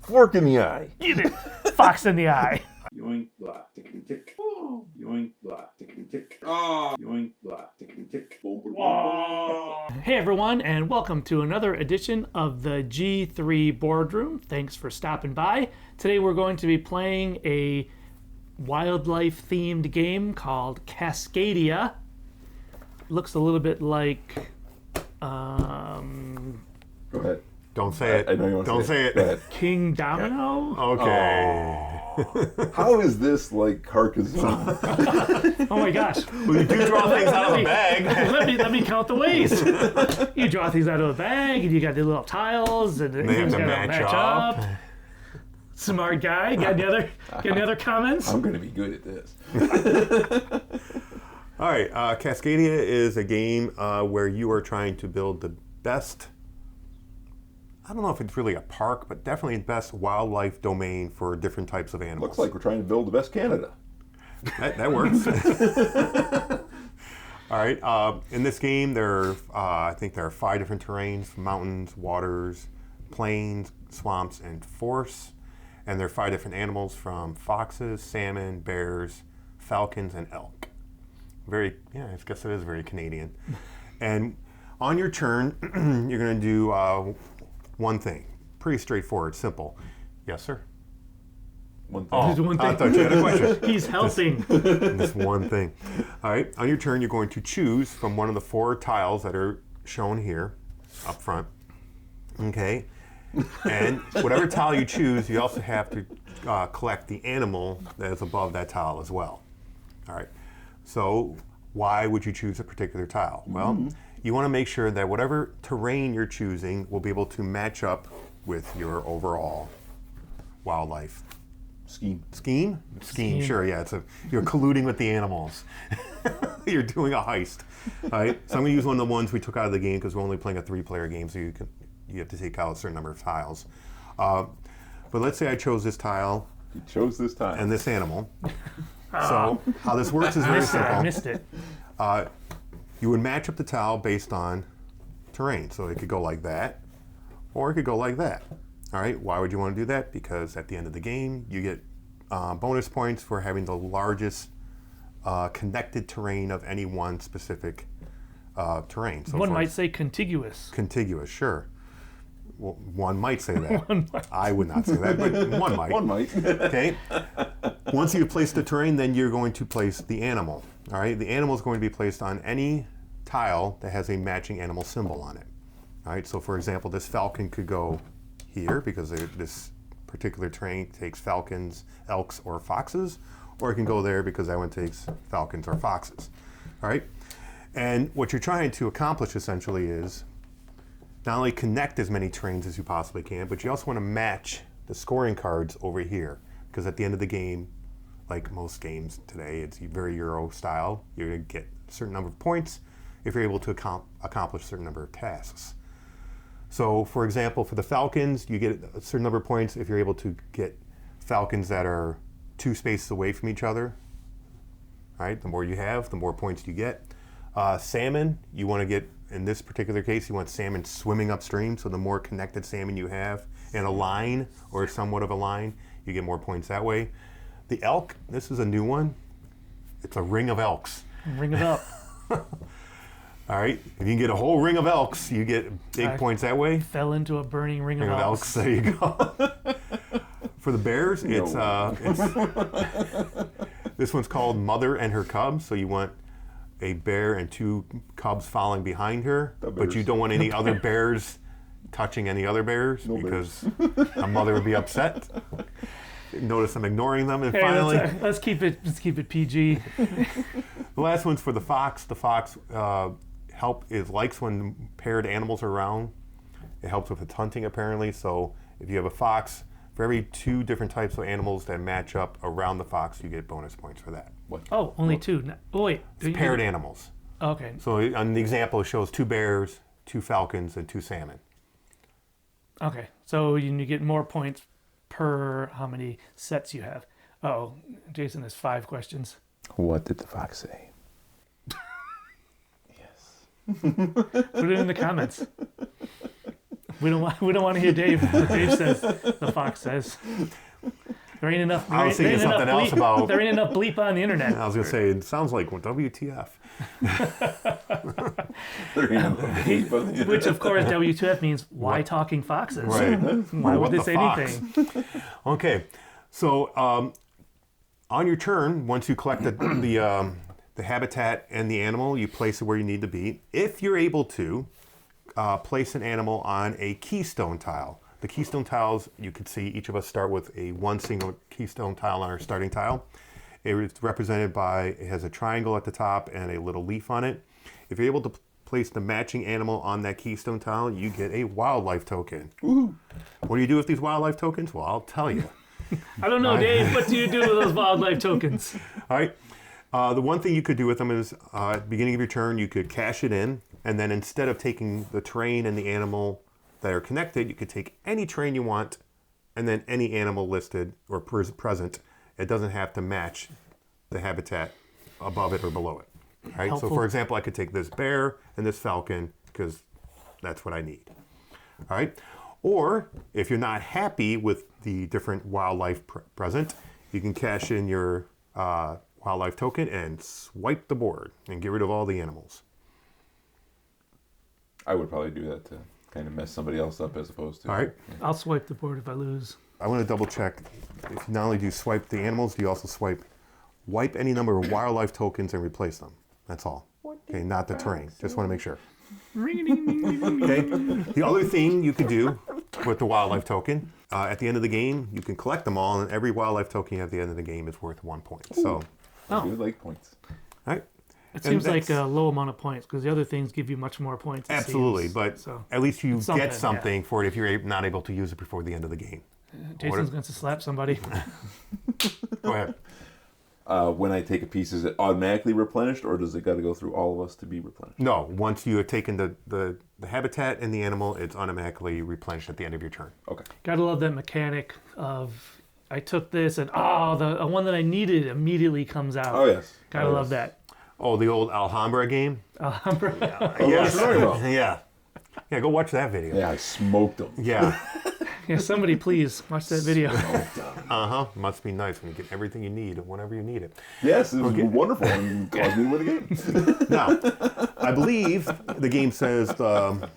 Fork in the eye. Eat it. Fox in the eye. Yoink, blah, tick, tick. Oh. Yoink, blah, tick, tick. Oh. Yoink, blah, tick, tick. Hey everyone, and welcome to another edition of the G3 Boardroom. Thanks for stopping by. Today we're going to be playing a wildlife-themed game called Cascadia. Looks a little bit like, Go ahead. Don't say it. I know you want to Don't say it. Go ahead. King Domino. Okay. How is this like Carcassonne? Oh my gosh. Well, you do draw things out of a bag. Let me count the ways. You draw things out of a bag, and you got the little tiles, and They have things to gotta match up. Smart guy. Got any other comments? I'm going to be good at this. All right. Cascadia is a game where you are trying to build the best, I don't know if it's really a park, but definitely the best wildlife domain for different types of animals. Looks like we're trying to build the best Canada. That works. All right. In this game, I think there are 5 different terrains: mountains, waters, plains, swamps, and forests. And there are 5 different animals, from foxes, salmon, bears, falcons, and elk. I guess it is very Canadian. And on your turn, you're going to do one thing. Pretty straightforward, simple. Yes, sir? One thing. Oh, There's one thing. I thought you had a question. He's helping. This one thing. All right, on your turn, you're going to choose from one of the 4 tiles that are shown here up front. Okay? And whatever tile you choose, you also have to collect the animal that is above that tile as well. All right. So why would you choose a particular tile? Well, you want to make sure that whatever terrain you're choosing will be able to match up with your overall wildlife Scheme. scheme. Sure, yeah. You're colluding with the animals. You're doing a heist. All right. So I'm going to use one of the ones we took out of the game because we're only playing a 3-player game, so you have to take out a certain number of tiles. But let's say I chose this tile. You chose this time. And this animal. So how this works is very simple. I missed it. You would match up the tile based on terrain. So it could go like that, or it could go like that. All right, why would you want to do that? Because at the end of the game, you get bonus points for having the largest connected terrain of any one specific terrain. So One might say contiguous. Contiguous, sure. Well, one might say that. I would not say that, but one might. One might. Okay. Once you've placed the terrain, then you're going to place the animal. All right. The animal is going to be placed on any tile that has a matching animal symbol on it. All right. So, for example, this falcon could go here because this particular terrain takes falcons, elks, or foxes, or it can go there because that one takes falcons or foxes. All right. And what you're trying to accomplish essentially is not only connect as many terrains as you possibly can, but you also want to match the scoring cards over here. Because at the end of the game, like most games today, it's very Euro style. You're going to get a certain number of points if you're able to accomplish a certain number of tasks. So, for example, for the falcons, you get a certain number of points if you're able to get falcons that are 2 spaces away from each other. All right, the more you have, the more points you get. Salmon, you want to get, in this particular case, you want salmon swimming upstream, so the more connected salmon you have in a line or somewhat of a line, you get more points that way. The elk, this is a new one. It's a ring of elks. Ring it up. All right, if you can get a whole ring of elks, you get big points that way. Fell into a burning ring of elks. There you go. For the bears, it's this one's called Mother and Her Cubs, so you want a bear and 2 cubs following behind her, but you don't want any other bears touching any other bears because a mother would be upset. Notice I'm ignoring them, and finally, let's keep it PG. the last one's for the fox. The fox likes when paired animals are around. It helps with its hunting apparently. So if you have a fox, for every 2 different types of animals that match up around the fox, you get bonus points for that. What? Oh, only 2. Oh, wait. Paired animals. Okay. So on the example, it shows 2 bears, 2 falcons, and 2 salmon. Okay. So you get more points per how many sets you have. Oh, Jason has 5 questions. What did the fox say? Yes. Put it in the comments. We don't want to hear Dave. Dave says, the fox says. There ain't enough. I was thinking something else about. There ain't enough bleep on the internet. I was gonna say it sounds like WTF. Which of course WTF means why talking foxes? Right. Why would What they the say fox? anything? Okay, so on your turn, once you collect the habitat and the animal, you place it where you need to be. If you're able to place an animal on a keystone tile. The keystone tiles, you can see each of us start with one single keystone tile on our starting tile. It's represented by, it has a triangle at the top and a little leaf on it. If you're able to place the matching animal on that keystone tile, you get a wildlife token. Ooh. What do you do with these wildlife tokens? Well, I'll tell you. I don't know, Dave. What do you do with those wildlife tokens? All right. The one thing you could do with them is at the beginning of your turn, you could cash it in, and then instead of taking the terrain and the animal that are connected, you could take any terrain you want, and then any animal listed or present. It doesn't have to match the habitat above it or below it. All right. Helpful. So, for example, I could take this bear and this falcon because that's what I need. All right. Or if you're not happy with the different wildlife present, you can cash in your wildlife token and swipe the board and get rid of all the animals. I would probably do that to kind of mess somebody else up as opposed to. All right. I'll swipe the board if I lose. I want to double check. If you not only do you swipe the animals, do you also wipe any number of wildlife tokens and replace them? That's all. Okay, not the terrain. Just want to make sure. Okay. The other thing you could do with the wildlife token, at the end of the game, you can collect them all, and every wildlife token you have at the end of the game is worth 1 point. So, I do like points. all right. It seems like a low amount of points because the other things give you much more points. it Absolutely, seems. but So, at least you it's something, get something for it if you're not able to use it before the end of the game. Jason's going to slap somebody. Go ahead. When I take a piece, is it automatically replenished, or does it got to go through all of us to be replenished? No, once you have taken the habitat and the animal, it's automatically replenished at the end of your turn. Okay. Gotta love that mechanic of I took this and the one that I needed immediately comes out. Oh yes. Gotta love that. Oh, the old Alhambra game? Alhambra. Yes. Well. Yeah. Yeah, go watch that video. Yeah, I smoked them. Yeah. Yeah, somebody please watch that video. Uh-huh. Must be nice when you get everything you need whenever you need it. Yes, it was wonderful and caused me to win the game. Now, I believe the game says the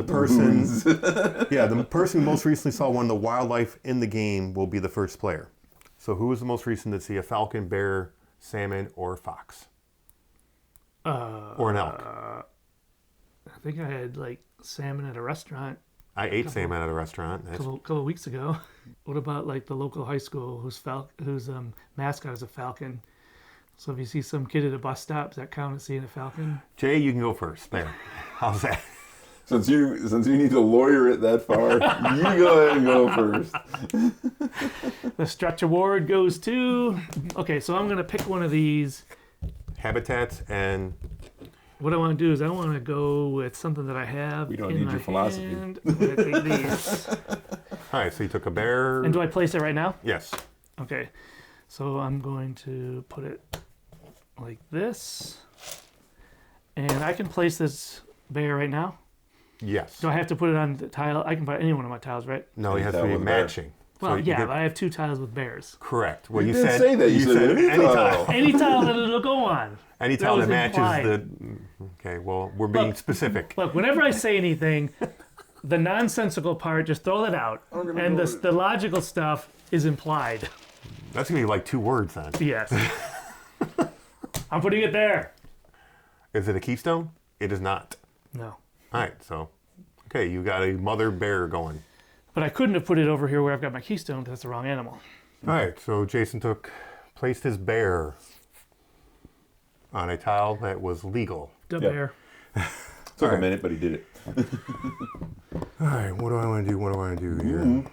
person the person who most recently saw one of the wildlife in the game will be the first player. So who was the most recent to see a falcon, bear, salmon, or fox? Or an elk? I think I had like salmon at a restaurant I ate salmon at a restaurant. a couple weeks ago. What about like the local high school whose mascot is a falcon? So if you see some kid at a bus stop, does that count as seeing a falcon? Jay, you can go first. There. How's that? Since you need to lawyer it that far, you go ahead and go first. The stretch award goes to... Okay, so I'm going to pick one of these. Habitats and... What I want to do is I want to go with something that I have. We don't in need my your philosophy. hand. I'm going to take these. All right, so you took a bear. And do I place it right now? Yes. Okay, so I'm going to put it like this. And I can place this bear right now. Yes. Do I have to put it on the tile? I can put any one of my tiles, right? No, it has to Tile be with a bear. matching. Well, So you yeah, get- but I have two tiles with bears. Correct. Well, You you didn't said say that. You said any any tile. tile. Any tile that it'll go on. Any That tile that was matches implied. the. Okay, well, we're being Look. specific. Look, whenever I say anything, the nonsensical part, just throw it out. And the logical stuff is implied. That's gonna be like 2 words then. Yes. I'm putting it there. Is it a keystone? It is not. No. All right, so okay, you got a mother bear going. But I couldn't have put it over here where I've got my keystone because that's the wrong animal. All right, so Jason placed his bear on a tile that was legal. The Yeah. bear. Took All right. a minute, but he did it. All right, what do I want to do? What do I want to do here?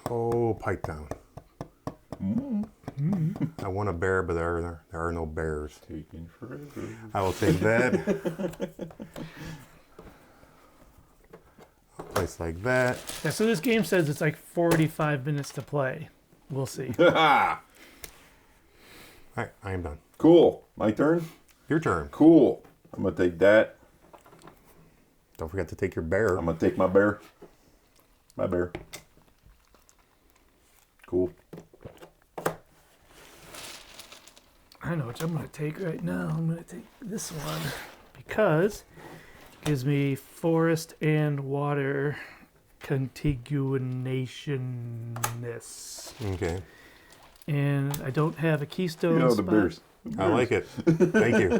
Oh, pipe down. I want a bear, but there are no bears. Taking forever. I will take that. Place like that. Yeah, so this game says it's like 45 minutes to play. We'll see. Ha! All right, I am done. Cool. My turn? Your turn. Cool. I'm going to take that. Don't forget to take your bear. I'm gonna take my bear. My bear. Cool. I know which I'm going to take right now. I'm going to take this one because it gives me forest and water contiguousness. Okay. And I don't have a keystone You know, the spot. bears. I like it. Thank you. I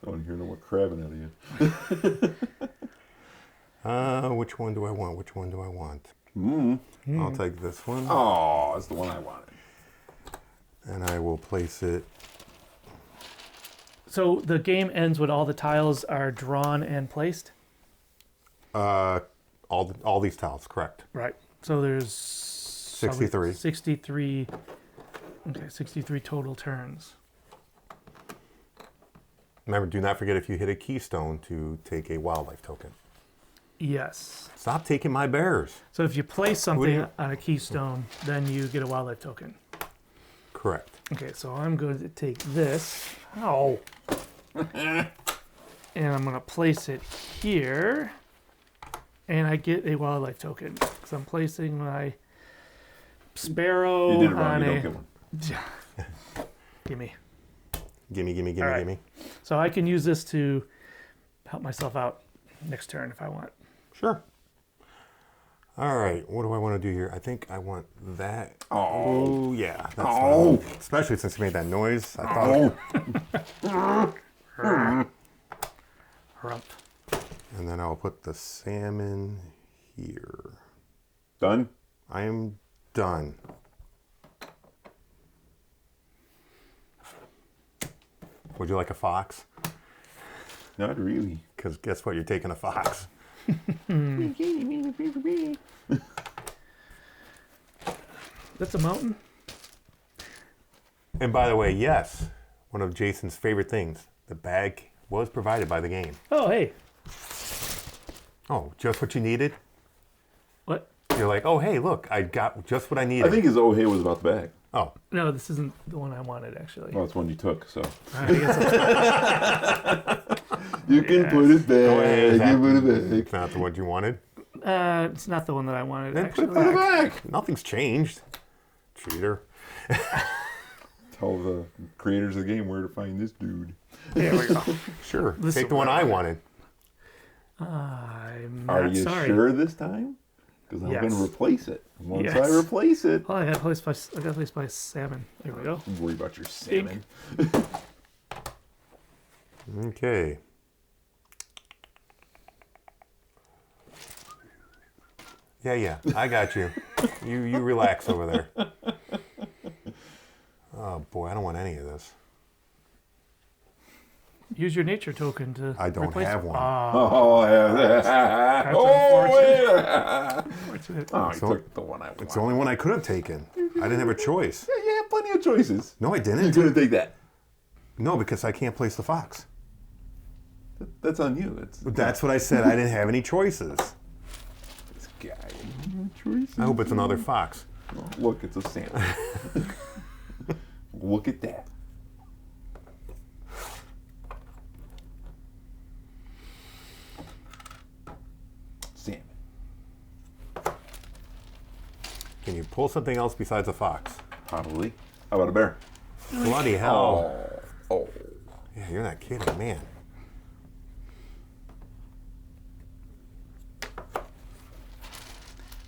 don't want to hear no more crabbing out of you. Which one do I want? Which one do I want? Mm. I'll take this one. Oh, that's the one I wanted. And I will place it. So the game ends when all the tiles are drawn and placed? All these tiles, correct. Right. So there's 63. 63. Okay, 63 total turns. Remember, do not forget if you hit a keystone to take a wildlife token. Yes. Stop taking my bears. So if you place do something you- on a keystone, then you get a wildlife token. Correct. Okay, so I'm going to take this. Ow. And I'm going to place it here. And I get a wildlife token. Because I'm placing my sparrow You did it wrong. on You don't a... get one. Gimme. Gimme, gimme, gimme, All right. gimme. So I can use this to help myself out next turn if I want. Sure. All right, what do I want to do here? I think I want that. Oh. Yeah. That's Oh. especially since you made that noise. I thought. Oh. Rump. And then I'll put the salmon here. Done? I am done. Would you like a fox? Not really. Because guess what? You're taking a fox. That's a mountain? And by the way, yes, one of Jason's favorite things, the bag was provided by the game. Oh, hey. Oh, just what you needed? What? You're like, oh, hey, look, I got just what I needed. I think his oh hey was about the bag. Oh, No, this isn't the one I wanted, actually. Well, it's one you took, so. I guess You can put it back. oh, hey, is You that- can put it back. it's not the one you wanted. it's not the one that I wanted, Then actually. put Put it it back. back. Nothing's changed. Cheater. Tell the creators of the game where to find this dude. There we go. Sure. This Take the one I wanted. I'm Are not you sorry. sure this time? Because I'm Yes. going to replace it. Once Yes. I replace it, Oh, I got placed by salmon. There we go. don't worry about your salmon. Okay. Yeah, I got you. You relax over there. Oh boy, I don't want any of this. Use your nature token to I don't replace have it. one. Oh, yeah. Oh, yeah. Unfortunate. Oh, I So- took the one I It's wanted. the only one I could have taken. I didn't have a choice. Yeah, you have plenty of choices. No, I You didn't. couldn't take that. No, because I can't place the fox. That's on you. That's what I said. I didn't have any choices. This guy. Choices. I hope it's another fox. Oh, look, it's a salmon. Look at that. Salmon. Can you pull something else besides a fox? Probably. How about a bear? Bloody hell. Oh. Yeah, you're not kidding, man.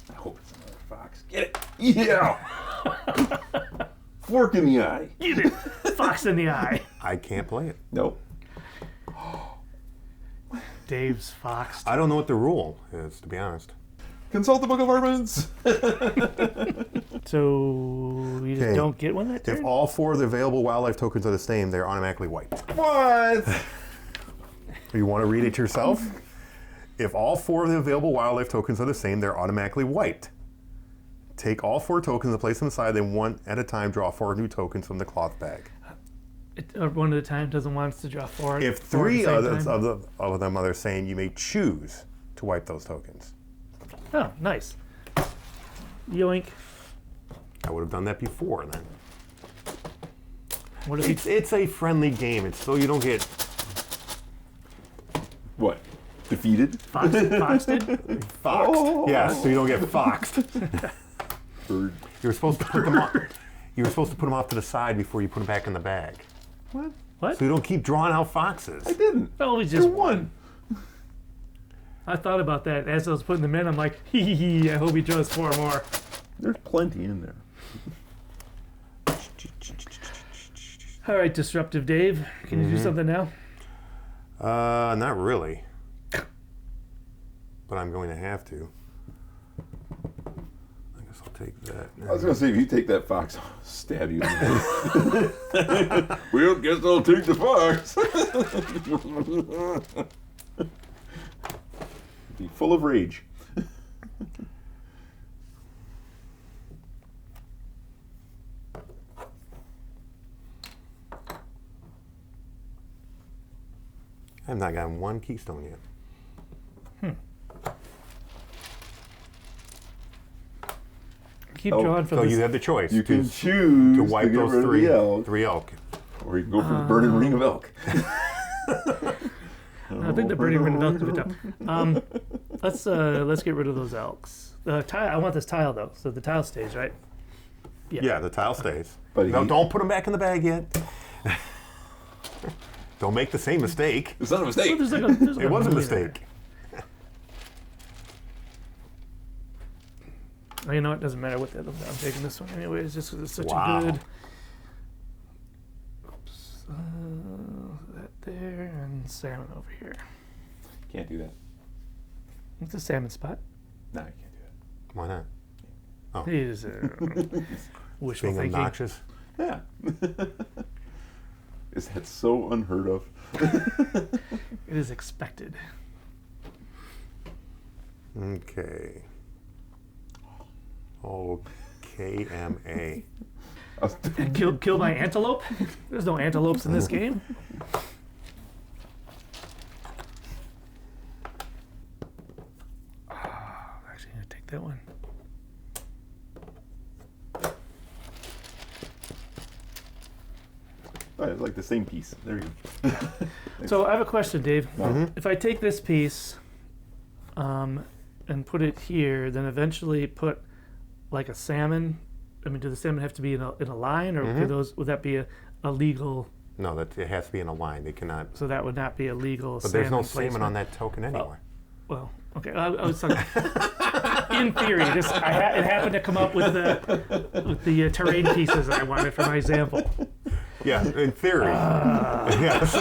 I hope it's another fox. Get it. Yeah. Fork in the eye. Get it. Fox in the eye. I can't play it. Nope. Dave's fox. I don't know what the rule is, to be honest. Consult the Book of Orphans. So you just Okay. don't get one that turn? If all four of the available wildlife tokens are the same, they're automatically wiped. What? You want to read it yourself? If all four of the available wildlife tokens are the same, they're automatically wiped. Take all four tokens and place them aside, then one at a time draw 4 new tokens from the cloth bag. One at a time doesn't want us to draw four. If four at the 3 same others time? of them are the same, you may choose to wipe those tokens. Oh, nice. Yoink. I would have done that before then. What if he It's a friendly game. It's so you don't get... What? Defeated. Foxed? Foxed. Oh. Yeah, so you don't get foxed. Bird. You were supposed to put them off. You were supposed to put them off to the side before you put them back in the bag, What? What? so you don't keep drawing out foxes. I didn't. Oh, we Just just one. I thought about that as I was putting them in. I'm like, hee hee hee. I hope he draws 4 more. There's plenty in there. All right, Disruptive Dave. Can you do something now? Not really. But I'm going to have to. I guess I'll take that. I was gonna say, if you take that fox, I'll stab you. Well, guess I'll take the fox. Be full of rage. I've not gotten one keystone yet. Keep Oh, drawing for So this. you have the choice You can to choose to wipe get those rid of three the elk, elk. or you can go for the burning ring of elk. I think the burning ring of elk would be tough. Let's get rid of those elks. The tile. I want this tile though, so the tile stays, right? Yeah, the tile stays. But No, he- don't put them back in the bag yet. Don't make the same mistake. It's not a mistake. There's like It was a million there. mistake. Oh, you know what? Doesn't matter what that is. I'm taking this one anyways, just because it's such Wow. a good. Oops. That there and salmon over here. Can't do that. It's a salmon spot. No, I can't do that. Why not? It is wishful Being thinking. obnoxious. Yeah. Is that so unheard of? It is expected. Okay. OKMA. Kill my antelope? There's no antelopes in this game. Actually, I'm gonna take that one. Oh, it's like the same piece. There you go. So I have a question, Dave. Mhm. If I take this piece and put it here, then eventually put like a salmon. I mean, do the salmon have to be in a line, or could those would that be a legal? No, that it has to be in a line. They cannot. So that would not be a legal. But there's no salmon salmon on placement. that token anyway. Well, okay. I was talking. In theory, it happened to come up with the terrain pieces that I wanted for my example. Yeah, in theory. Yes.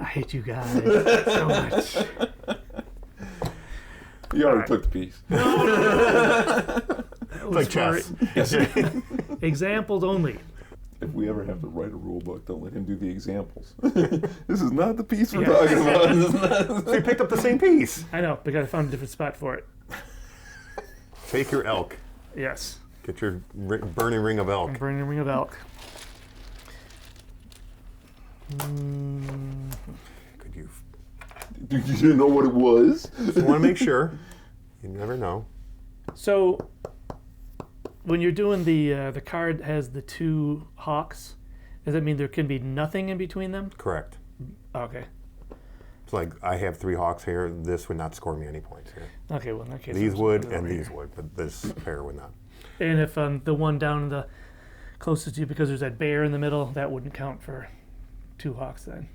I hate you guys so much. You already took the piece. Like chess. Examples only. If we ever have to write a rule book, don't let him do the examples. This is not the piece we're Yeah. talking about. This is not- So you picked up the same piece. I know, but I found a different spot for it. Take your elk. Yes. Get your burning ring of elk. Burning ring of elk. Could you? You didn't know what it was? Just want to make sure. You never know. So, when you're doing the card has the 2 hawks, does that mean there can be nothing in between them? Correct. Okay. It's like I have 3 hawks here. This would not score me any points here. Okay. Well, in that case, These I'll just would put it and over these here. would, but this pair would not. And if the one down the closest to you, because there's that bear in the middle, that wouldn't count for 2 hawks then.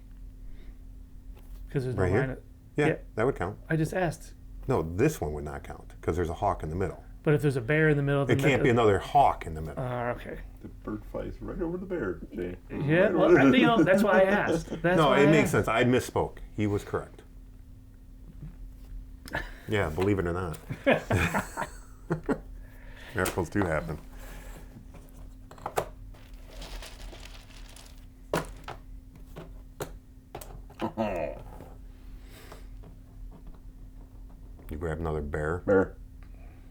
Because there's no Right line. here? Yeah, Yeah. that would count. I just asked. No, this one would not count because there's a hawk in the middle. But if there's a bear in the middle, then It can't be another hawk in the middle. Okay. The bird flies right over the bear, Jay. Yeah. Right Well, over that's why I asked. That's No, why it I makes asked. sense. I misspoke. He was correct. Yeah, believe it or not. Miracles do happen. You grab another bear. Bear,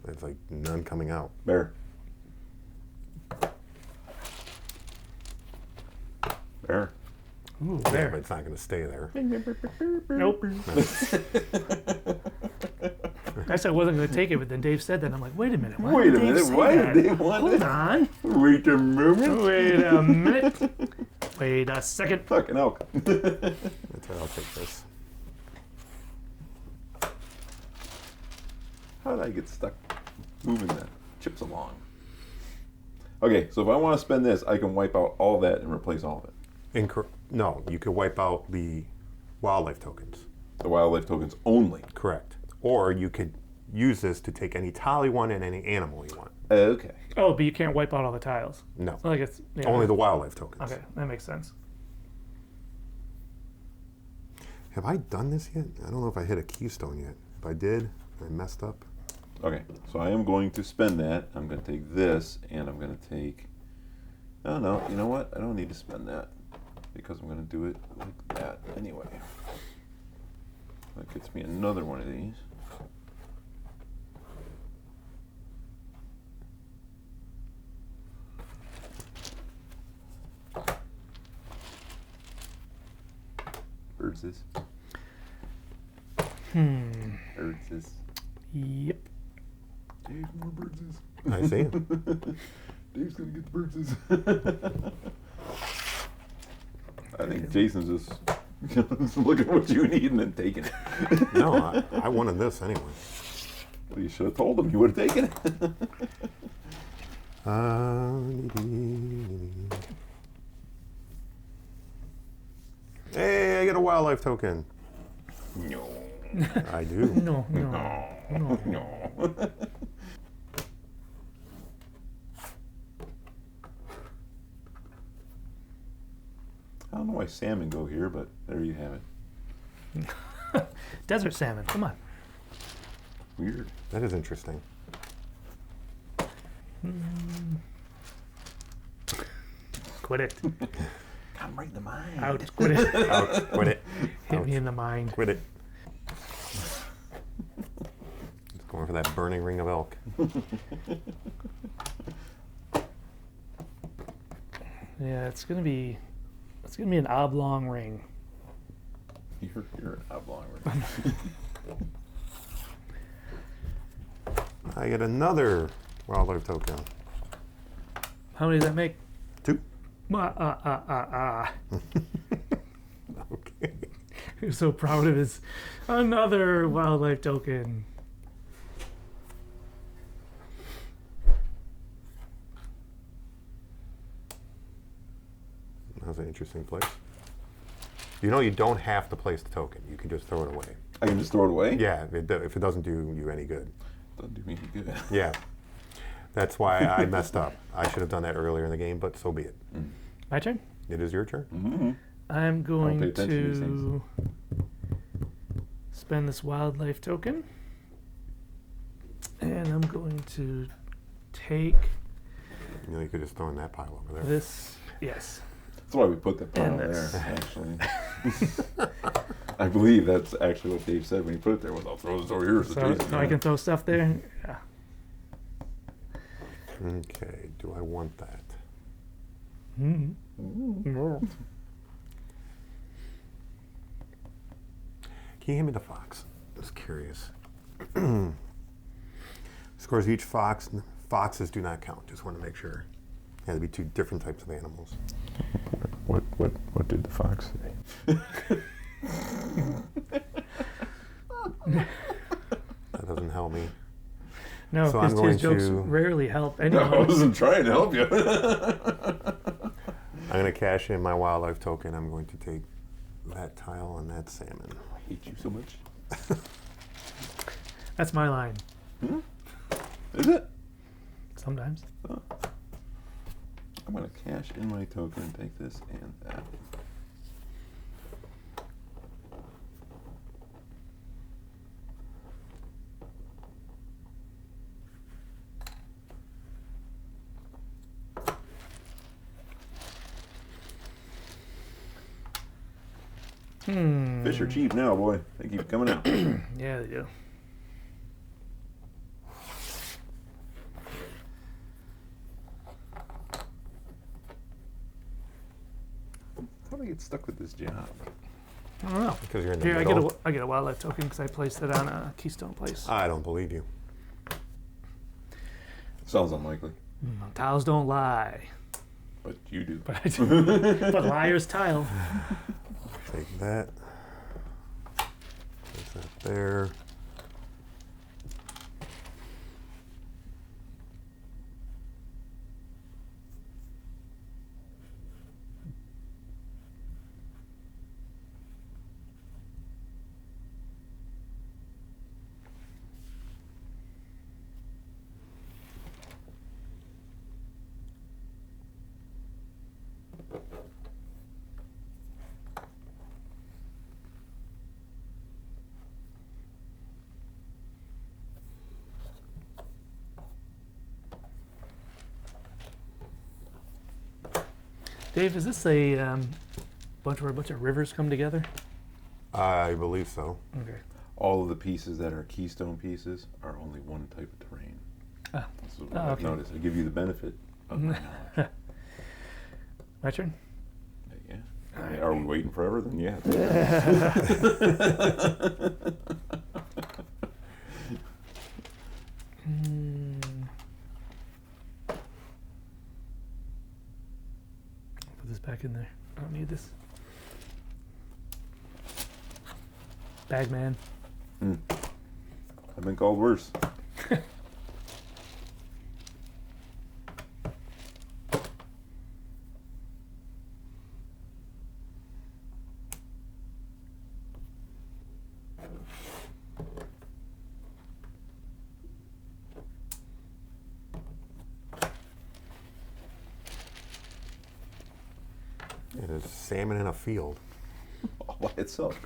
There's like none coming out. bear. Bear. Ooh, Yeah, bear. but it's not going to stay there. Nope. I said I wasn't going to take it, but then Dave said that. And I'm like, wait a minute. Why Wait did a Dave minute. say Why that? did they want Hold it? on. Wait a minute. Wait a minute. Wait a second. Fucking elk. That's right, I'll take this. How did I get stuck moving the chips along? Okay, so if I want to spend this, I can wipe out all that and replace all of it. No, you could wipe out the wildlife tokens. The wildlife tokens only. Correct. Or you could use this to take any tile you want and any animal you want. Okay. Oh, but you can't wipe out all the tiles. No. It's not like it's Only the wildlife tokens. Okay, that makes sense. Have I done this yet? I don't know if I hit a keystone yet. If I did, I messed up. Okay, so I am going to spend that. I'm going to take this, and I'm going to take... Oh, no, you know what? I don't need to spend that, because I'm going to do it like that anyway. That gets me another one of these. Birdses. Birdses. Yep. Dave, more birdses. I see. Dave's gonna get the birdses. I think Jason's just looking at what you need and then taking it. No, I wanted this anyway. Well, you should have told him. You would have taken it. Hey, I get a wildlife token. No. I do. No. No. I don't know why salmon go here, but there you have it. Desert salmon. Come on. Weird. That is interesting. Quit it. I'm right in the mind. Out. Quit it. Out. Quit it. Hit Out. me in the mind. Quit it. It's going for that burning ring of elk. Yeah, it's gonna be an oblong ring. You're an oblong. Right? I get another wildlife token. How many does that make? 2. Okay. You're so proud of his another wildlife token. That's an interesting place. You know, you don't have to place the token. You can just throw it away. I can just throw it away? Yeah, if it doesn't do you any good. Doesn't do me any good. Yeah. That's why I messed up. I should have done that earlier in the game, but so be it. My turn? It is your turn. Mm-hmm. I'm pay going attention to these to spend this wildlife token. And I'm going to take You know, you could just throw in that pile over there. this. Yes. That's why we put the pile And there, this. actually. I believe that's actually what Dave said when he put it there. Was I'll throw this over here. So I can throw stuff there? Yeah. Okay, do I want that? No. Can you hand me the fox? Just curious. Scores each fox. Foxes do not count. Just want to make sure. It had to be 2 different types of animals. What did the fox say? That doesn't help me. No, So I'm because going his jokes to- rarely help No, anyone. I wasn't trying to help you. I'm going to cash in my wildlife token. I'm going to take that tile and that salmon. I hate you so much. That's my line. Is it? Sometimes. I'm gonna cash in my token, take this and that. Fish are cheap now, boy. They keep coming out. Yeah, they do. How do I get stuck with this job? I don't know. Because you're in the Here, middle. I get a wildlife token because I placed it on a keystone place. I don't believe you. Sounds unlikely. Tiles don't lie. But you do. But I do. But liar's tile. Take that. Place that there. Dave, is this a bunch where a bunch of rivers come together? I believe so. Okay. All of the pieces that are keystone pieces are only one type of terrain. Ah. That's what Oh, I've okay. noticed. I give you the benefit of my knowledge. My turn? Yeah. Are we waiting forever? Then yeah. Put this back in there. I don't need this. Bagman. I've been called worse. It is salmon in a field. All by itself.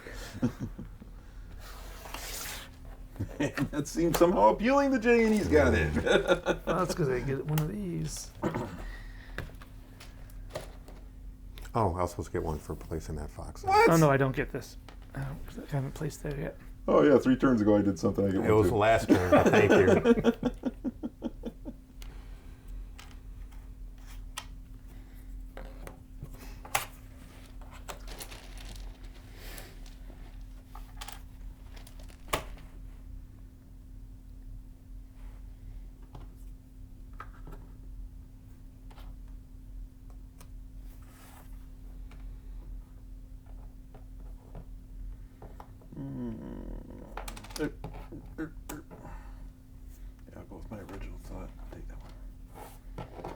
Man, that seems somehow appealing to Jay, and he's got it. Oh, that's because I get one of these. Oh, I was supposed to get one for placing that fox. What? Oh, no, I don't get this. 'Cause I haven't placed there yet. Oh yeah, 3 turns ago I did something. I get It one was too. last turn, but thank you. Yeah, I'll go with my original thought. Take that one.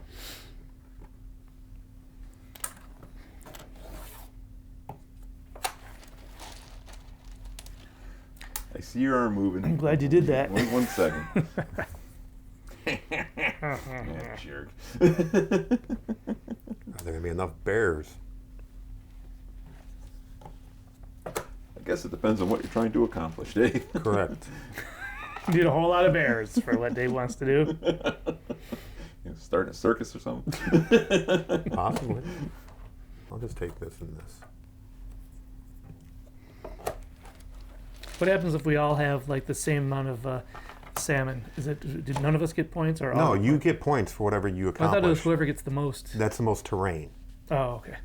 I see your arm moving. I'm glad you did that. Wait 1 second. Yeah, jerk. Are there gonna be enough bears? I guess it depends on what you're trying to accomplish, Dave. Correct. Need a whole lot of bears for what Dave wants to do. You know, starting a circus or something. Possibly. I'll just take this and this. What happens if we all have like the same amount of salmon? Did none of us get points or No, all? you get points for whatever you I accomplish. thought it was whoever gets the most. That's the most terrain. Oh, okay.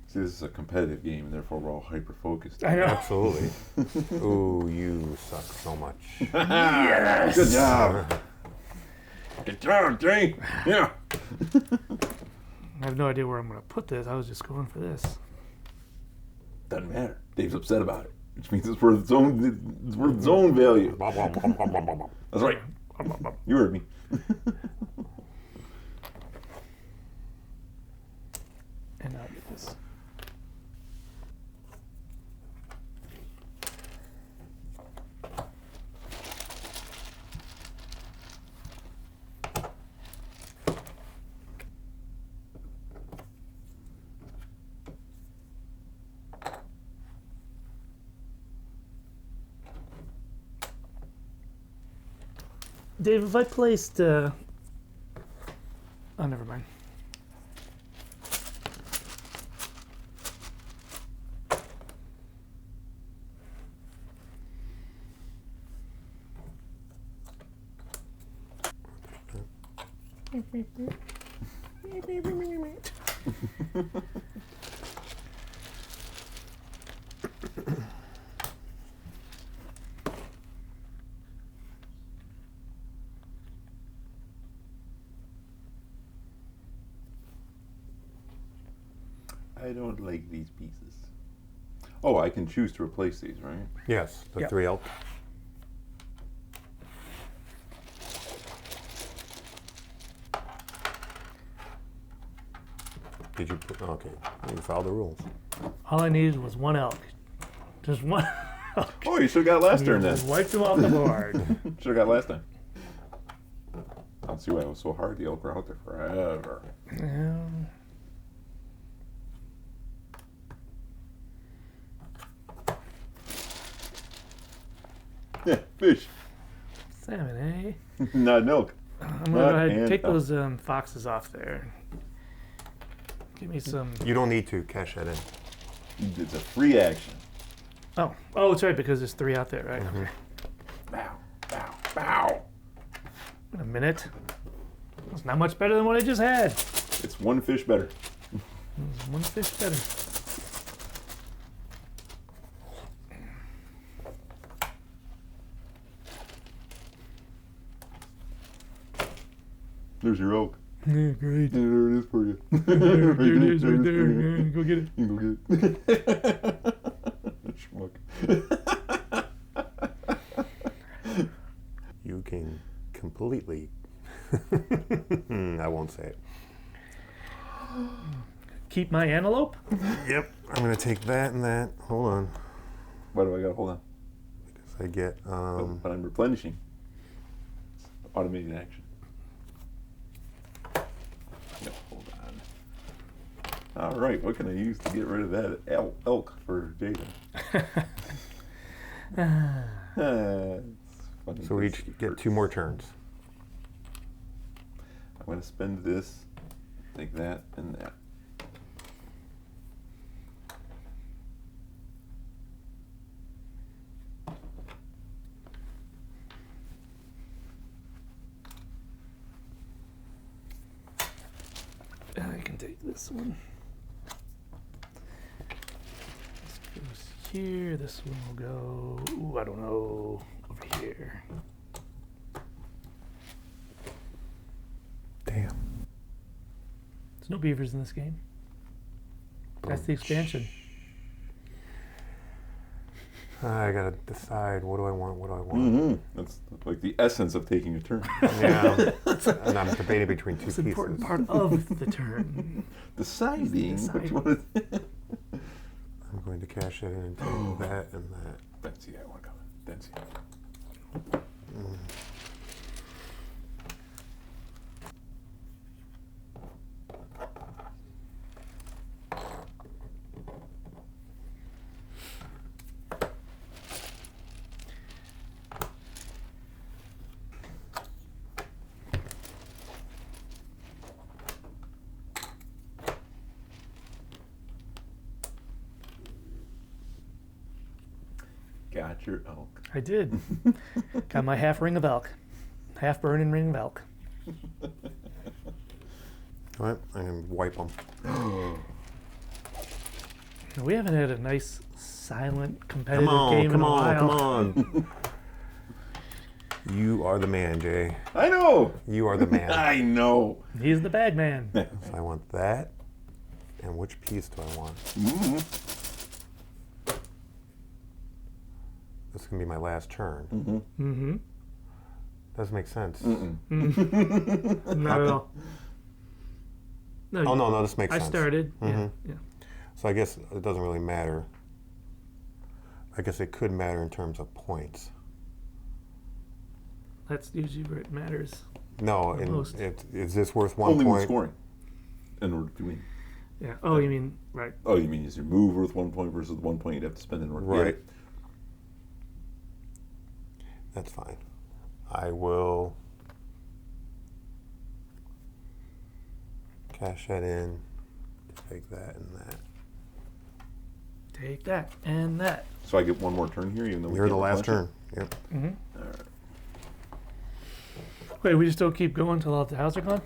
See, this is a competitive game, and therefore we're all hyper-focused. I know. Absolutely. Ooh, you suck so much. Yes! Good job! Good job, Jay! Yeah! I have no idea where I'm going to put this. I was just going for this. Doesn't matter. Dave's upset about it, which means it's worth its own value. That's right. You heard me. And I'll get this. Dave, if I placed, oh, never mind. I don't like these pieces. Oh, I can choose to replace these, right? Yes, the Yep. 3 elk. Did you put, okay, you followed the rules. All I needed was one elk. Just one elk. Oh, you should have got last turn then. Just wiped them off the board. Should have got last time. I don't see why it was so hard. The elk were out there forever. Yeah. Yeah, fish. Salmon, eh? Not an elk. I'm gonna go ahead and And take elk. those foxes off there. Give me some. You don't need to cash that in. It's a free action. Oh, it's right because there's 3 out there, right? Okay. Bow, bow, bow. In a minute. It's not much better than what I just had. It's one fish better. It's one fish better. There's your elk. Yeah, great. Yeah, there it is for you. There it is right there. Yeah, go get it. You can go get it. Schmuck. You can completely. I won't say it. Keep my antelope? Yep. I'm going to take that and that. Hold on. Why do I gotta hold on? Because I get. But I'm replenishing. Automated action. No, hold on. All right, what can I use to get rid of that elk for Jaden? It's funny So we because each it get hurts. 2 more turns. I'm going to spend this, take that, and that. I can take this one. This goes here. This one will go. Ooh, I don't know. Over here. Damn. There's no beavers in this game. That's the expansion. I gotta decide. What do I want? What do I want? Mm-hmm. That's like the essence of taking a turn. Yeah. And I'm debating between 2 It's pieces. an important part of the turn. Deciding which Deciding. one is I'm going to cash it in and take that and that. Didn't see that one coming. Didn't see that. Got your elk. I did. Got my half ring of elk. Half burning ring of elk. All right, I'm going to wipe them. We haven't had a nice, silent, competitive Come on, game come in a on, come while. on. You are the man, Jay. I know. You are the man. I know. He's the bag man. So I want that. And which piece do I want? Mm-hmm. This is going to be my last turn. Mm-hmm. Doesn't make sense. Not at all. No, Oh, no, this makes I sense. started. Yeah, Mhm. yeah. So I guess it doesn't really matter. I guess it could matter in terms of points. That's usually where it matters. No, Almost. is this worth 1 Only when point? scoring. In order to win. Yeah. Oh, you mean right? Oh, you mean is your move worth 1 point versus the 1 point you'd have to spend in order to get Right. it? That's fine. I will cash that in, take that and that. Take that and that. So I get one more turn here, even though we You're can't the last replenish turn. Yep. Mm-hmm. it? All right. Wait, we just don't keep going until all the tiles are gone?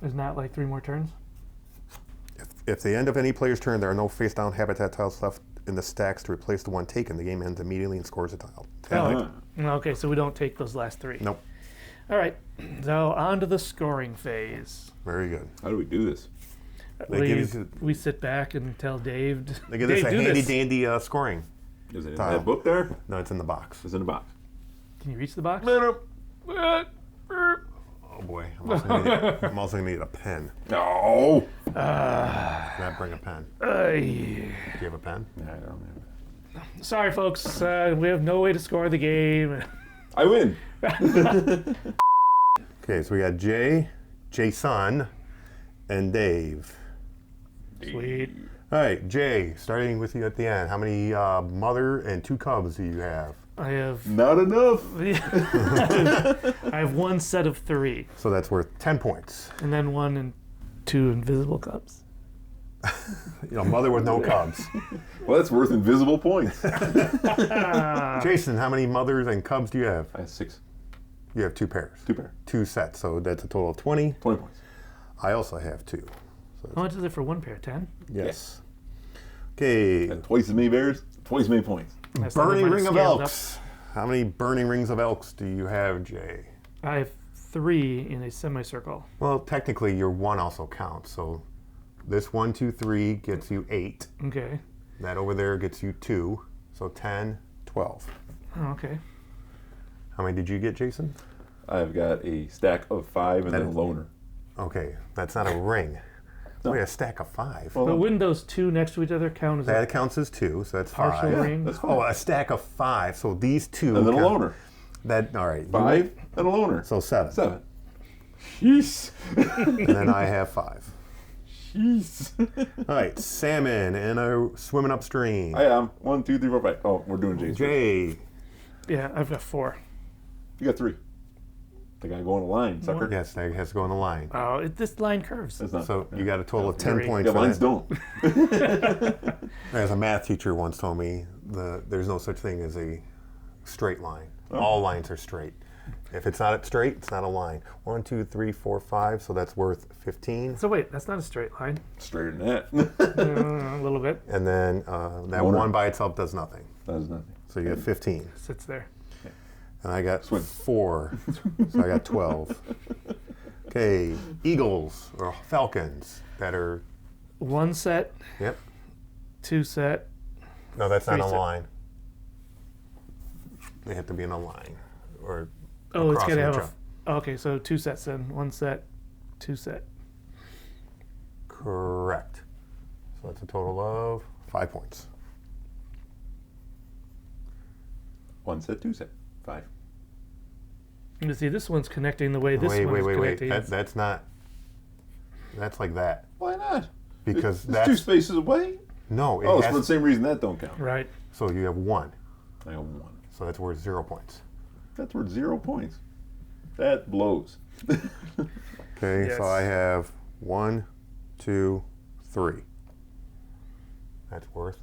There's not like 3 more turns? If at the end of any player's turn there are no face down habitat tiles left in the stacks to replace the one taken, the game ends immediately and scores a tile. Uh-huh. Okay, so we don't take those last 3. Nope. All right, so on to the scoring phase. Very good. How do we do this? We sit back and tell Dave. They give us a handy dandy scoring. Is it in Tile. that book there? No, it's in the box. It's in the box. Can you reach the box? No. Oh boy, I'm also gonna need a pen. No. Can I bring a pen? Do you have a pen? I don't have it. Sorry, folks. We have no way to score the game. I win. Okay, so we got Jay, Jason, and Dave. Sweet. All right, Jay, starting with you at the end. How many mother and 2 cubs do you have? I have. Not enough. I have 1 set of 3, So that's worth 10 points. and then 1 and 2 invisible cubs. Mother with no cubs. Well, that's worth invisible points. Jason, how many mothers and cubs do you have? I have 6. You have 2 pairs. 2 pair. 2 sets, so that's a total of 20. 20 points. I also have 2. How much is it for 1 pair? 10? Yes. Okay. And twice as many bears, twice as many points. That's not Burning everybody Ring of scaled Elks. How many Burning Rings of Elks do you have, Jay? up. I have 3 in a semicircle. Well, technically, your 1 also counts. So this 1, 2, 3 gets you 8. Okay. That over there gets you 2. So 10, 12. Oh, okay. How many did you get, Jason? I've got a stack of 5 and then a loner. Okay, that's not a ring. No. We have a stack of 5. Well, But wouldn't those 2 next to each other count as That a counts as 2, so that's partial 5. ring? That's Oh, fine. a stack of 5. So these 2. And then a count. loner. That all right. 5 and a loner. So 7. 7. Jeez. And then I have 5. Jeez. All right, salmon and a swimming upstream. I am. 1, 2, 3, 4, 5. Oh, we're doing Jay's. Jay. Yeah, I've got 4. You got 3. They gotta go on a line, sucker. Yes, that has to go on the line. Oh, this line curves. That's not. So you got a total of 10 Three. points Yeah, for lines that. don't. As a math teacher once told me, there's no such thing as a straight line. All lines are straight. If it's not straight, it's not a line. 1, 2, 3, 4, 5. So that's worth 15. So wait, that's not a straight line. Straighter than that. A little bit. And then that Loner. 1 by itself does nothing. That is nothing. So you get 15. Sits there. And I got Swing. 4. So I got 12. Okay, eagles or falcons that are, 1 set, yep. 2 set. No, that's not 3 a set. line. They have to be in a line or Oh, it's across gonna from have each a. Okay, so 2 sets then. 1 set, 2 set. Correct. So that's a total of 5 points. 1 set, 2 set. 5. You see, this one's connecting the way this one is Wait. connecting. That's not. That's like that Why not? because It's 2 that's spaces away. no. It Oh, it's has, for the same reason that don't count. Right. so you have 1. I have 1. So that's worth 0 points. That's worth 0 points. That blows. Okay, Yes. so I have 1, 2, 3. That's worth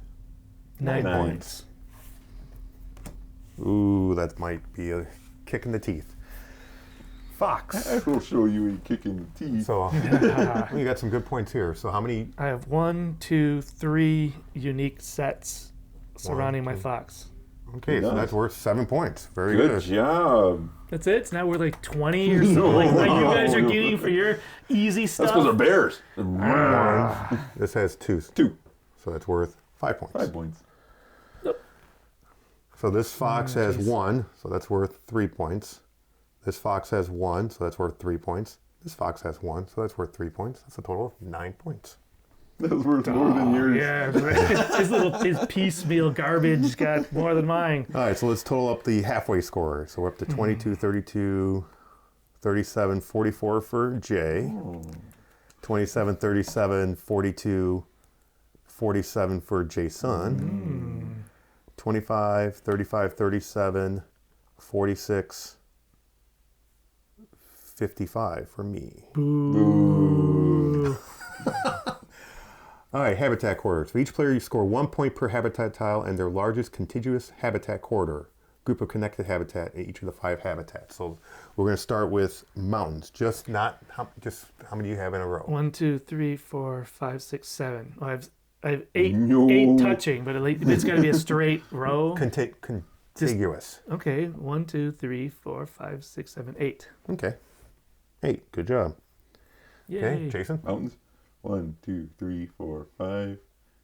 9 Nine. points. Ooh, that might be a kick in the teeth. Fox. I will show you a kick in the teeth. So you got some good points here. So how many? I have 1, 2, 3 unique sets surrounding my fox. Okay, so Nice. that's worth 7 points. Very Good good. job. That's it. It's now we're like 20 or something like you guys are getting for your easy That's because they're stuff. bears. This has 2, 2. so that's worth 5 points. 5 points. So this fox has 1, so that's worth 3 points. This fox has 1, so that's worth 3 points. This fox has 1, so that's worth 3 points. That's a total of 9 points. That was worth more than yours. Yeah, his piecemeal garbage got more than mine. All right, so let's total up the halfway score. So we're up to 22, 32, 37, 44 for Jay. 27, 37, 42, 47 for Jason. 25, 35, 37, 46, 55 for me. Boo. All right, habitat corridors. For each player, you score 1 point per habitat tile and their largest contiguous habitat corridor. Group of connected habitat in each of the 5 habitats. So we're going to start with mountains. Just how many do you have in a row? 1, 2, 3, 4, 5, 6, 7. Well, I have 8, No. 8 touching, but it's got to be a straight row. Contiguous. Okay, 1, 2, 3, 4, 5, 6, 7, 8. Okay. 8. Good job. Yay. Okay, Jason. Mountains. 1, 2, 3, 4, 5,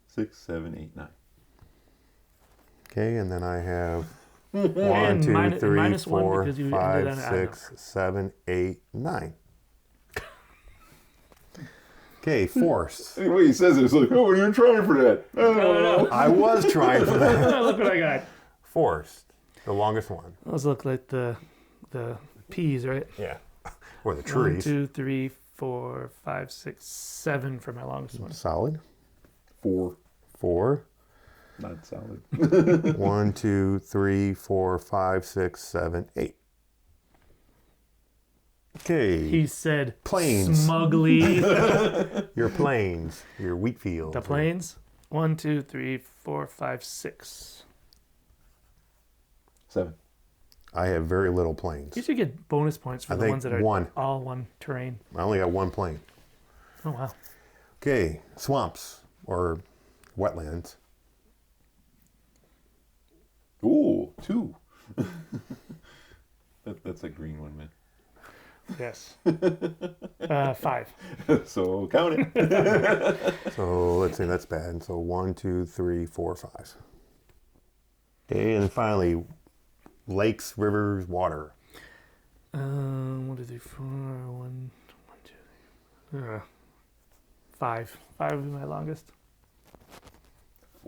6, 7, 8, 9. Okay, and then I have And 1, 2, minus 3, one 4, because you ended on 5, an odd 6, 7, 8, 9. Okay, force. Anyway, he says it's like, oh, you're trying for that. No. I was trying for that. Oh, look what I got. Forced, the longest one. Those look like the peas, right? Yeah. Or the 1, trees. 2, 3, 4, 5, 6, 7 for my longest one. Solid. 4. 4. Not solid. 1, 2, 3, 4, 5, 6, 7, 8. Okay. He said Plains. smugly. Your plains, your wheat fields. The plains. 1, 2, 3, 4, 5, 6. 7. I have very little plains. You should get bonus points for I the think ones that are one. all one terrain. I only got one plain. Oh wow. Okay, swamps or wetlands. Ooh, 2. That's a green one, man. Yes. 5. So count it. So let's see, that's bad. So 1, 2, 3, 4, 5. Okay, and finally, lakes, rivers, water. 1, 2, 3, 4. 1, 2, 3. 5. 5 would be my longest.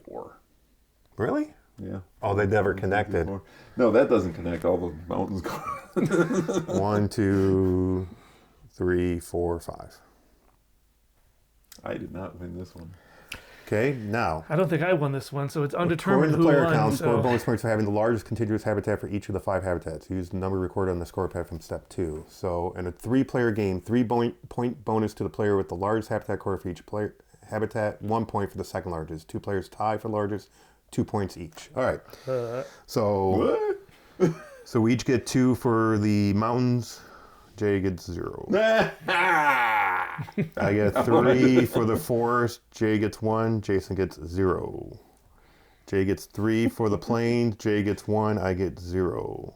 4. Really? Yeah. Oh, they never connected. 4. No, that doesn't connect. All the mountains go. 1, 2, 3, 4, 5. I did not win this one. Okay, now. I don't think I won this one, so it's According undetermined to who player won. count, score So. bonus points for having the largest contiguous habitat for each of the 5 habitats. Use the number recorded on the score pad from step 2. So, in a 3-player game, 3-point bonus to the player with the largest habitat score for each player habitat, 1 point for the second largest. 2 players tie for largest, 2 points each. All right. So, What? so we each get 2 for the mountains. Jay gets 0. I get 3 for the forest. Jay gets 1. Jason gets 0. Jay gets 3 for the plains. Jay gets 1. I get 0.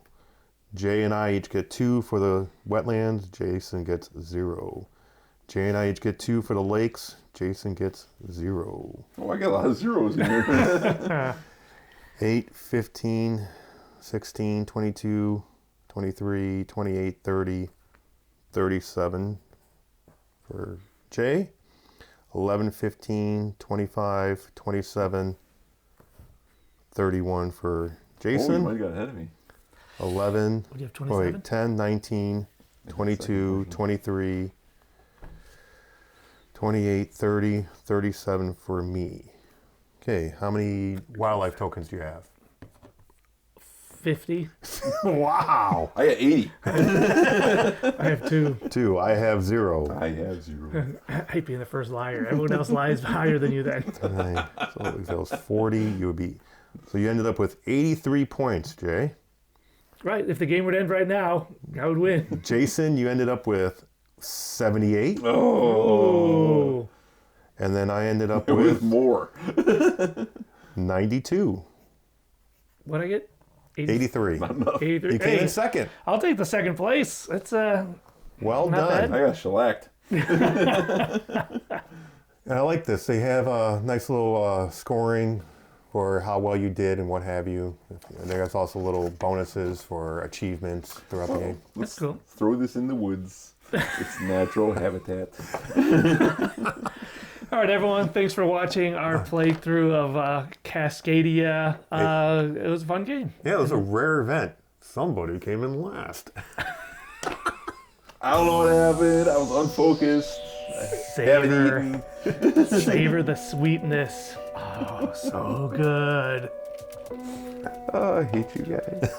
Jay and I each get 2 for the wetlands. Jason gets 0. Jay and I each get 2 for the lakes. Jason gets 0. Oh, I got a lot of zeros in here. 8, 15, 16, 22, 23, 28, 30, 37 for Jay. 11, 15, 25, 27, 31 for Oh, you Jason. might have got ahead of me. 11, What do you have, oh 27? wait, 10, 19, 22, 23, 28, 30, 37 for me. Okay, how many wildlife tokens do you have? 50. Wow. I got 80. I have 2. 2. I have 0. I have 0. I hate being the first liar. Everyone else lies higher than you then. 9. So if it was 40, you would be. So you ended up with 83 points, Jay. Right. If the game would end right now, I would win. Jason, you ended up with 78. Oh. And then I ended up With with more. 92. What'd I get? 83. 83. You came in second. I'll take the second place. That's Well Not done. bad. I got shellacked. And I like this. They have a nice little scoring for how well you did and what have you. And there's also little bonuses for achievements throughout the game. That's cool. Throw this in the woods. It's natural habitat. All right, everyone. Thanks for watching our playthrough of Cascadia. It was a fun game. Yeah, it was a rare event. Somebody came in last. I don't know what happened. I was unfocused. Haven't Savor, savor the sweetness. Oh, so good. Oh, I hate you guys.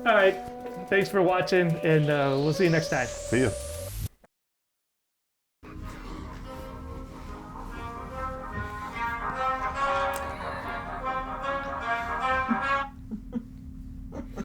All right. Thanks for watching, and we'll see you next time. See ya.